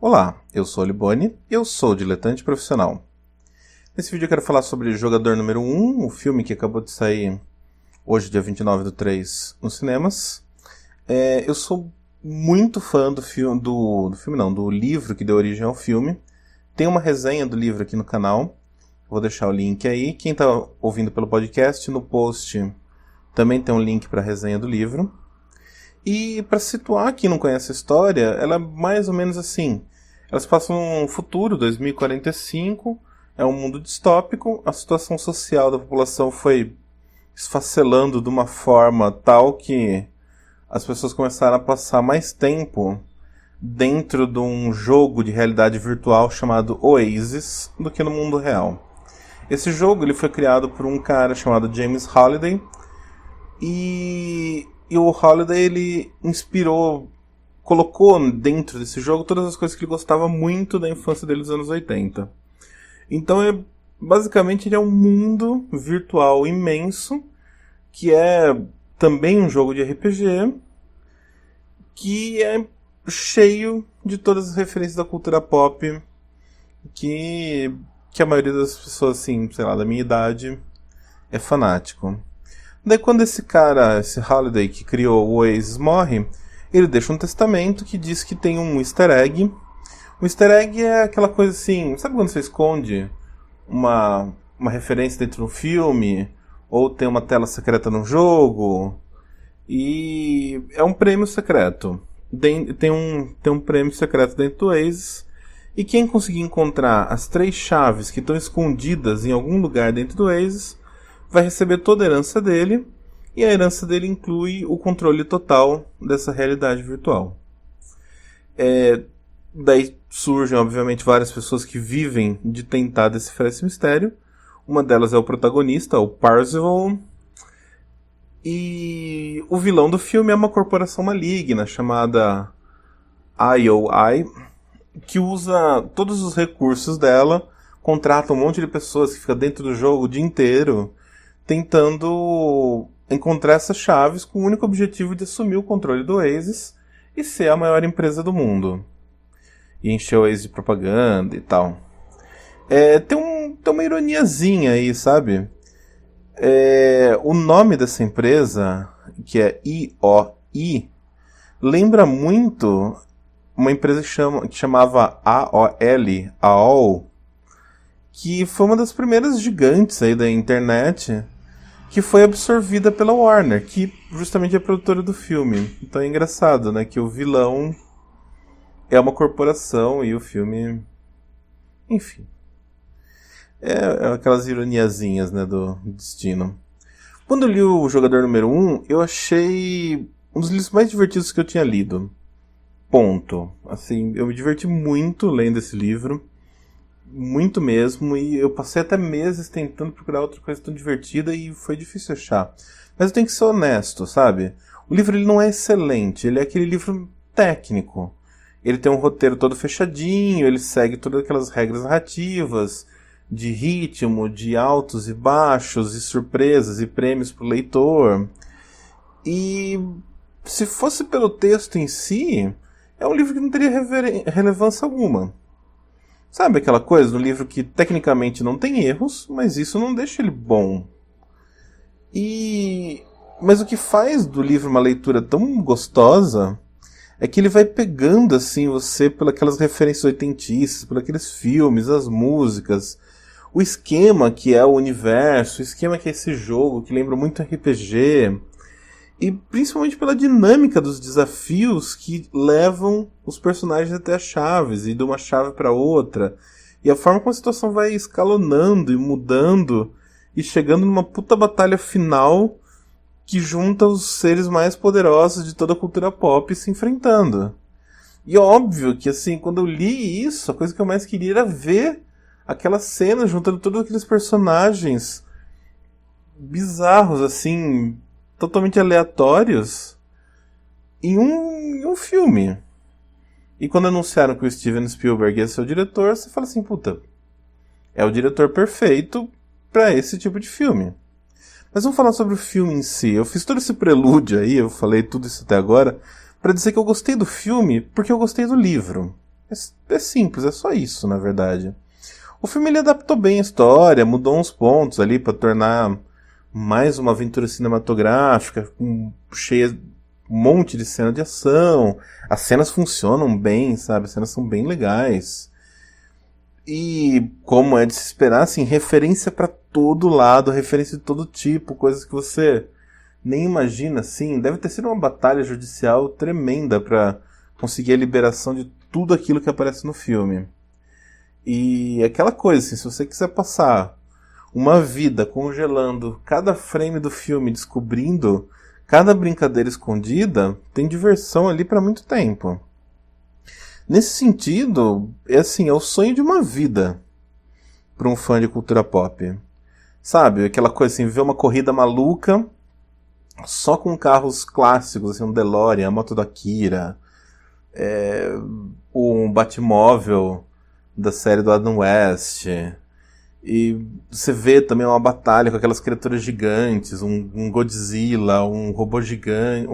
Olá, eu sou o Liboni e eu sou diletante profissional. Nesse vídeo eu quero falar sobre Jogador Número 1, o filme que acabou de sair hoje, dia 29/3, nos cinemas. Eu sou muito fã do livro que deu origem ao filme. Tem uma resenha do livro aqui no canal, vou deixar o link aí. Quem está ouvindo pelo podcast, no post também tem um link para a resenha do livro. E para situar quem não conhece a história, ela é mais ou menos assim. Elas passam um futuro, 2045, é um mundo distópico, a situação social da população foi esfacelando de uma forma tal que as pessoas começaram a passar mais tempo dentro de um jogo de realidade virtual chamado Oasis do que no mundo real. Esse jogo ele foi criado por um cara chamado James Halliday e o Halliday ele colocou dentro desse jogo todas as coisas que ele gostava muito da infância dele dos anos 80. Então, basicamente, ele é um mundo virtual imenso, que é também um jogo de RPG, que é cheio de todas as referências da cultura pop, que a maioria das pessoas, assim, sei lá, da minha idade, é fanático. Daí quando esse Halliday que criou o Oasis morre, ele deixa um testamento que diz que tem um easter egg. O easter egg é aquela coisa assim, sabe quando você esconde uma referência dentro do filme? Ou tem uma tela secreta no jogo? E é um prêmio secreto. Tem um prêmio secreto dentro do Oasis. E quem conseguir encontrar as 3 chaves que estão escondidas em algum lugar dentro do Oasis vai receber toda a herança dele. E a herança dele inclui o controle total dessa realidade virtual. Daí surgem, obviamente, várias pessoas que vivem de tentar decifrar esse mistério. Uma delas é o protagonista, o Parzival. E o vilão do filme é uma corporação maligna chamada IOI, que usa todos os recursos dela, contrata um monte de pessoas que ficam dentro do jogo o dia inteiro, tentando encontrar essas chaves com o único objetivo de assumir o controle do Oasis e ser a maior empresa do mundo. E encher o Oasis de propaganda e tal. Tem uma ironiazinha aí, sabe? O nome dessa empresa, que é IOI, lembra muito uma empresa que chamava AOL, que foi uma das primeiras gigantes aí da internet, que foi absorvida pela Warner, que justamente é a produtora do filme. Então é engraçado, né, que o vilão é uma corporação e o filme... Enfim. É aquelas ironiazinhas, né, do destino. Quando eu li o Jogador Número 1, eu achei um dos livros mais divertidos que eu tinha lido. Ponto. Assim, eu me diverti muito lendo esse livro. Muito mesmo, e eu passei até meses tentando procurar outra coisa tão divertida e foi difícil achar. Mas eu tenho que ser honesto, sabe? O livro ele não é excelente, ele é aquele livro técnico. Ele tem um roteiro todo fechadinho, ele segue todas aquelas regras narrativas, de ritmo, de altos e baixos, e surpresas e prêmios para o leitor. E se fosse pelo texto em si, é um livro que não teria relevância alguma. Sabe aquela coisa do livro que tecnicamente não tem erros, mas isso não deixa ele bom. Mas o que faz do livro uma leitura tão gostosa é que ele vai pegando assim você pelas aquelas referências oitentistas, por aqueles filmes, as músicas, o esquema que é o universo, o esquema que é esse jogo, que lembra muito RPG, e principalmente pela dinâmica dos desafios que levam os personagens até as chaves, e de uma chave para outra. E a forma como a situação vai escalonando e mudando, e chegando numa puta batalha final que junta os seres mais poderosos de toda a cultura pop se enfrentando. E óbvio que, assim, quando eu li isso, a coisa que eu mais queria era ver aquela cena juntando todos aqueles personagens bizarros, assim, totalmente aleatórios em um filme. E quando anunciaram que o Steven Spielberg ia ser o diretor, você fala assim, puta, é o diretor perfeito para esse tipo de filme. Mas vamos falar sobre o filme em si. Eu fiz todo esse prelúdio aí, eu falei tudo isso até agora, para dizer que eu gostei do filme porque eu gostei do livro. É simples, é só isso, na verdade. O filme ele adaptou bem a história, mudou uns pontos ali pra tornar mais uma aventura cinematográfica, cheia de um monte de cena de ação. As cenas funcionam bem, sabe? As cenas são bem legais. E, como é de se esperar, assim, referência pra todo lado, referência de todo tipo, coisas que você nem imagina, assim. Deve ter sido uma batalha judicial tremenda pra conseguir a liberação de tudo aquilo que aparece no filme. E aquela coisa, assim, se você quiser passar uma vida congelando cada frame do filme, descobrindo cada brincadeira escondida, tem diversão ali pra muito tempo. Nesse sentido, é assim, é o sonho de uma vida para um fã de cultura pop. Sabe, aquela coisa assim, ver uma corrida maluca só com carros clássicos, assim, um DeLorean, a moto da Kira, um Batmóvel da série do Adam West. E você vê também uma batalha com aquelas criaturas gigantes, um Godzilla, um robô gigante,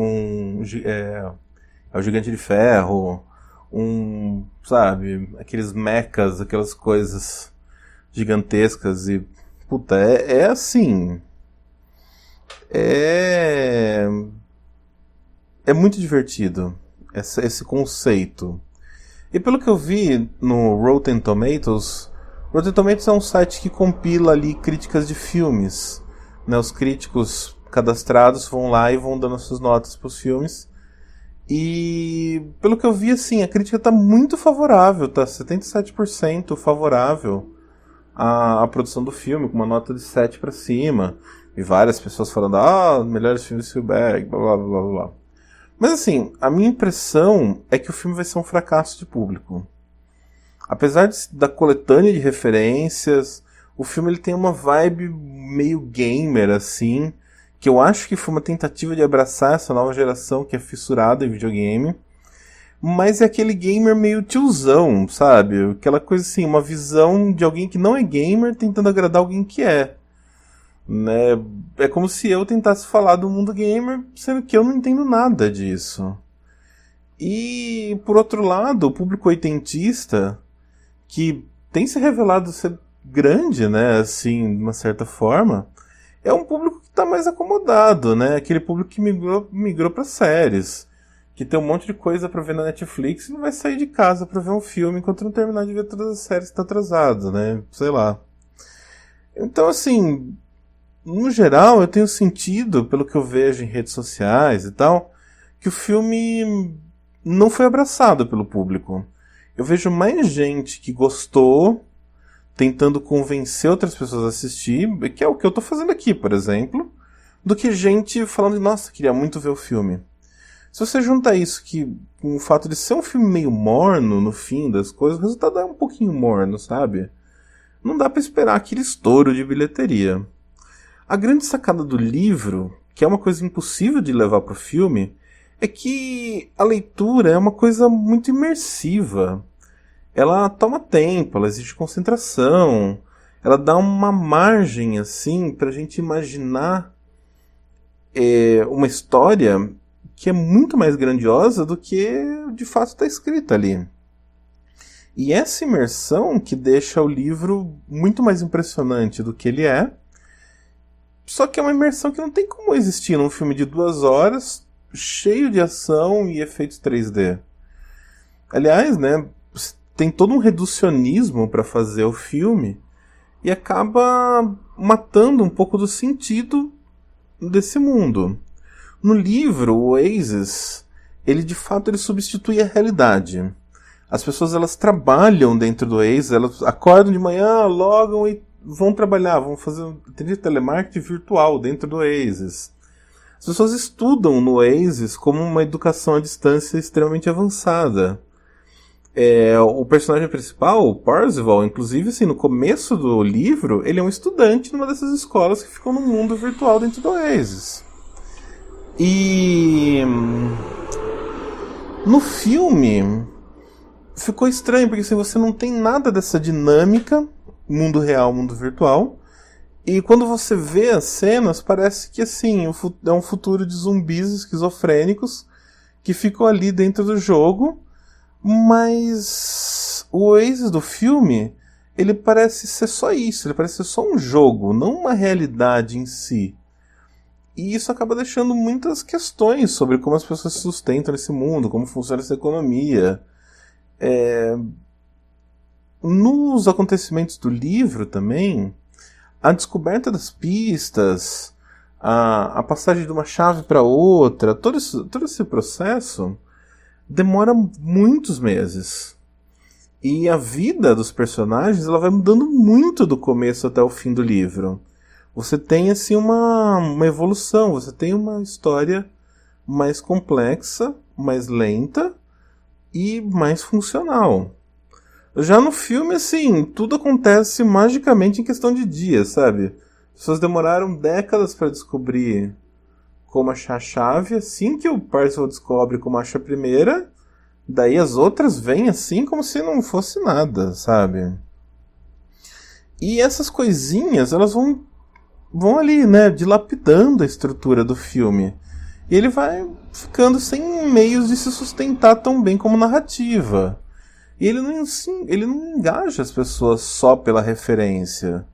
é o Gigante de Ferro, sabe, aqueles mechas, aquelas coisas gigantescas e, puta, é assim, é muito divertido esse conceito. E pelo que eu vi no Rotten Tomatoes é um site que compila ali críticas de filmes, né? Os críticos cadastrados vão lá e vão dando suas notas para os filmes. E pelo que eu vi, assim, a crítica tá muito favorável, tá 77% favorável à produção do filme, com uma nota de 7 para cima. E várias pessoas falando, melhores filmes de Spielberg, blá blá blá blá. Mas assim, a minha impressão é que o filme vai ser um fracasso de público. Apesar da coletânea de referências, o filme ele tem uma vibe meio gamer, assim, que eu acho que foi uma tentativa de abraçar essa nova geração que é fissurada em videogame, mas é aquele gamer meio tiozão, sabe? Aquela coisa assim, uma visão de alguém que não é gamer tentando agradar alguém que é. Né? É como se eu tentasse falar do mundo gamer, sendo que eu não entendo nada disso. E, por outro lado, o público oitentista, que tem se revelado ser grande, né, assim, de uma certa forma, é um público que está mais acomodado, né? Aquele público que migrou para séries, que tem um monte de coisa para ver na Netflix e não vai sair de casa para ver um filme enquanto não terminar de ver todas as séries que tá atrasado, né? Sei lá. Então, assim, no geral, eu tenho sentido, pelo que eu vejo em redes sociais e tal, que o filme não foi abraçado pelo público. Eu vejo mais gente que gostou, tentando convencer outras pessoas a assistir, que é o que eu tô fazendo aqui, por exemplo, do que gente falando, nossa, queria muito ver o filme. Se você junta isso com o fato de ser um filme meio morno, no fim das coisas, o resultado é um pouquinho morno, sabe? Não dá pra esperar aquele estouro de bilheteria. A grande sacada do livro, que é uma coisa impossível de levar pro filme, é que a leitura é uma coisa muito imersiva. Ela toma tempo, ela exige concentração, ela dá uma margem, assim, pra gente imaginar uma história que é muito mais grandiosa do que de fato está escrita ali. E essa imersão que deixa o livro muito mais impressionante do que ele é, só que é uma imersão que não tem como existir num filme de 2 horas, cheio de ação e efeitos 3D. Aliás, né, tem todo um reducionismo para fazer o filme e acaba matando um pouco do sentido desse mundo. No livro, o Oasis, ele de fato ele substitui a realidade. As pessoas elas trabalham dentro do Oasis, elas acordam de manhã, logam e vão trabalhar, vão fazer telemarketing virtual dentro do Oasis. As pessoas estudam no Oasis como uma educação à distância extremamente avançada. O personagem principal, o Parzival, inclusive, assim, no começo do livro, ele é um estudante numa dessas escolas que ficam no mundo virtual dentro do Oasis. E no filme ficou estranho, porque assim, você não tem nada dessa dinâmica, mundo real, mundo virtual. E quando você vê as cenas, parece que assim, é um futuro de zumbis esquizofrênicos que ficam ali dentro do jogo, mas o Oasis do filme, ele parece ser só isso, ele parece ser só um jogo, não uma realidade em si. E isso acaba deixando muitas questões sobre como as pessoas se sustentam nesse mundo, como funciona essa economia. Nos acontecimentos do livro também, a descoberta das pistas, a passagem de uma chave para outra, todo esse processo demora muitos meses. E a vida dos personagens ela vai mudando muito do começo até o fim do livro. Você tem assim uma evolução, você tem uma história mais complexa, mais lenta e mais funcional. Já no filme, assim, tudo acontece magicamente em questão de dias, sabe? As pessoas demoraram décadas para descobrir como achar a chave. Assim que o Parzival descobre como acha a primeira, daí as outras vêm assim como se não fosse nada, sabe? E essas coisinhas, elas vão ali, né, dilapidando a estrutura do filme. E ele vai ficando sem meios de se sustentar tão bem como narrativa. E ele não engaja as pessoas só pela referência.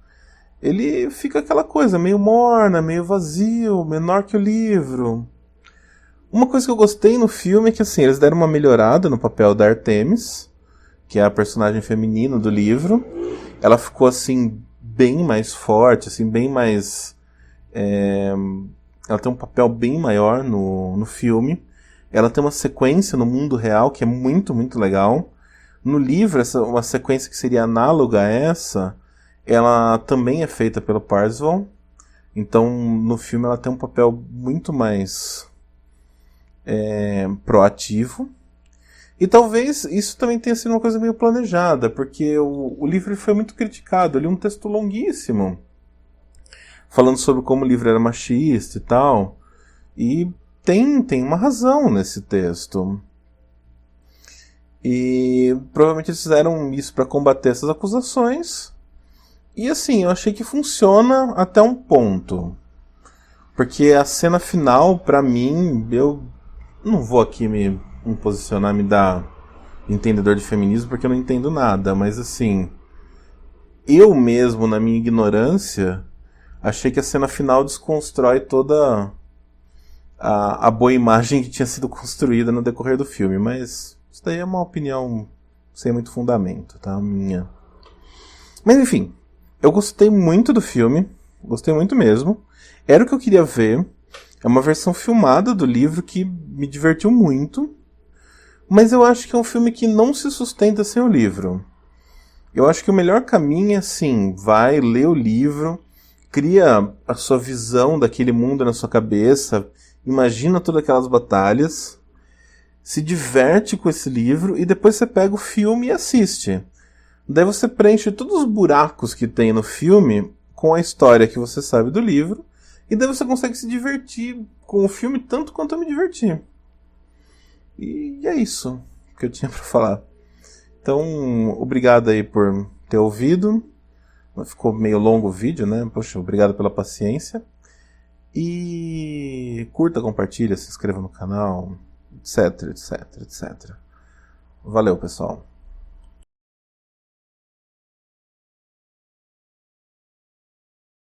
Ele fica aquela coisa meio morna, meio vazio, menor que o livro. Uma coisa que eu gostei no filme é que assim, eles deram uma melhorada no papel da Artemis, que é a personagem feminina do livro. Ela ficou assim bem mais forte, assim, bem mais... Ela tem um papel bem maior no filme. Ela tem uma sequência no mundo real que é muito, muito legal. No livro, uma sequência que seria análoga a essa, ela também é feita pelo Parzival. Então, no filme ela tem um papel muito mais proativo. E talvez isso também tenha sido uma coisa meio planejada, porque o livro foi muito criticado. Eu li um texto longuíssimo, falando sobre como o livro era machista e tal. E tem uma razão nesse texto. E provavelmente eles fizeram isso para combater essas acusações. E assim, eu achei que funciona até um ponto. Porque a cena final, pra mim, eu não vou aqui me posicionar, me dar entendedor de feminismo, porque eu não entendo nada. Mas assim, eu mesmo, na minha ignorância, achei que a cena final desconstrói toda a boa imagem que tinha sido construída no decorrer do filme. Mas isso daí é uma opinião sem muito fundamento, tá? Minha. Mas enfim, eu gostei muito do filme. Gostei muito mesmo. Era o que eu queria ver. É uma versão filmada do livro que me divertiu muito. Mas eu acho que é um filme que não se sustenta sem o livro. Eu acho que o melhor caminho é assim, vai, lê o livro, cria a sua visão daquele mundo na sua cabeça, imagina todas aquelas batalhas, se diverte com esse livro e depois você pega o filme e assiste. Daí você preenche todos os buracos que tem no filme com a história que você sabe do livro, e daí você consegue se divertir com o filme tanto quanto eu me diverti. E é isso que eu tinha pra falar. Então, obrigado aí por ter ouvido. Ficou meio longo o vídeo, né? Poxa, obrigado pela paciência. E curta, compartilha, se inscreva no canal, etc, etc, etc. Valeu, pessoal.